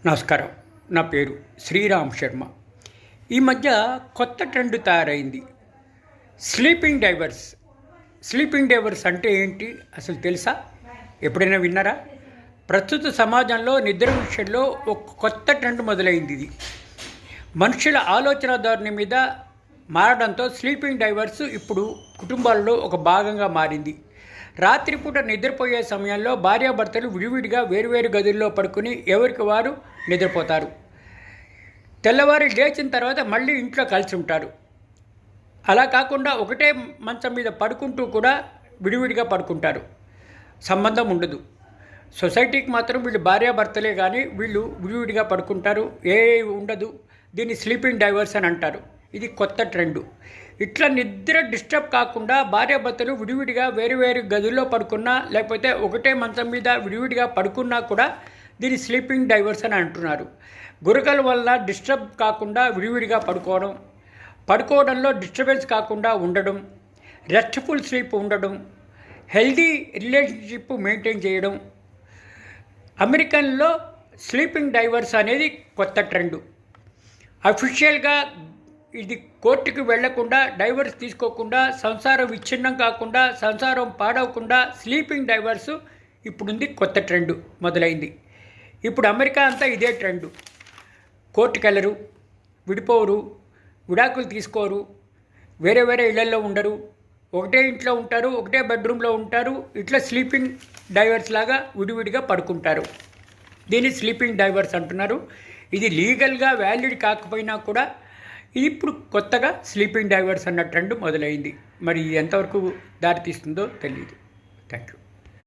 నమస్కారం. నా పేరు శ్రీరామ్ శర్మ. ఈ మధ్య కొత్త ట్రెండ్ తయారైంది, స్లీపింగ్ డైవర్స్. స్లీపింగ్ డైవర్స్ అంటే ఏంటి అసలు తెలుసా? ఎప్పుడైనా విన్నారా? ప్రస్తుత సమాజంలో నిద్ర విషయంలో ఒక కొత్త ట్రెండ్ మొదలైంది. ఇది మనుషుల ఆలోచన ధోరణి మీద మారడంతో స్లీపింగ్ డైవర్స్ ఇప్పుడు కుటుంబాల్లో ఒక భాగంగా మారింది. రాత్రిపూట నిద్రపోయే సమయంలో భార్యాభర్తలు విడివిడిగా వేరువేరు గదుల్లో పడుకుని ఎవరికి వారు నిద్రపోతారు. తెల్లవారి లేచిన తర్వాత మళ్ళీ ఇంట్లో కలిసి ఉంటారు. అలా కాకుండా ఒకటే మంచం మీద పడుకుంటూ కూడా విడివిడిగా పడుకుంటారు. సంబంధం ఉండదు. సొసైటీకి మాత్రం వీళ్ళు భార్యాభర్తలే కానీ వీళ్ళు విడివిడిగా పడుకుంటారు, ఉండదు. దీన్ని స్లీపింగ్ డైవర్స్ అని అంటారు. ఇది కొత్త ట్రెండు. ఇట్లా నిద్ర డిస్టర్బ్ కాకుండా భార్యాభర్తలు విడివిడిగా వేరు గదుల్లో పడుకున్నా లేకపోతే ఒకటే మంచం మీద విడివిడిగా పడుకున్నా కూడా దీన్ని స్లీపింగ్ డైవర్స్ అని అంటున్నారు. గురకల వల్ల డిస్టర్బ్ కాకుండా విడివిడిగా పడుకోవడంలో డిస్టర్బెన్స్ కాకుండా ఉండడం, రెస్ట్ఫుల్ స్లీప్ ఉండడం, హెల్దీ రిలేషన్షిప్ మెయింటైన్ చేయడం. అమెరికన్లో స్లీపింగ్ డైవర్స్ అనేది కొత్త ట్రెండు. అఫీషియల్గా ఇది కోర్టుకు వెళ్లకుండా, డైవర్స్ తీసుకోకుండా, సంసారం విచ్ఛిన్నం కాకుండా, సంసారం పాడవకుండా స్లీపింగ్ డైవర్స్ ఇప్పుడుంది. కొత్త ట్రెండు మొదలైంది. ఇప్పుడు అమెరికా అంతా ఇదే ట్రెండు. కోర్టుకు వెళ్ళరు, విడిపోరు, విడాకులు తీసుకోరు, వేరే ఇళ్లలో ఉండరు, ఒకటే ఇంట్లో ఉంటారు, ఒకటే బెడ్రూమ్లో ఉంటారు. ఇట్లా స్లీపింగ్ డైవర్స్ లాగా విడివిడిగా పడుకుంటారు. దీన్ని స్లీపింగ్ డైవర్స్ అంటున్నారు. ఇది లీగల్గా వ్యాలిడ్ కాకపోయినా కూడా ఇప్పుడు కొత్తగా స్లీపింగ్ డైవర్స్ అన్న ట్రెండ్ మొదలైంది. మరి ఎంతవరకు దారితీస్తుందో తెలియదు. Thank you.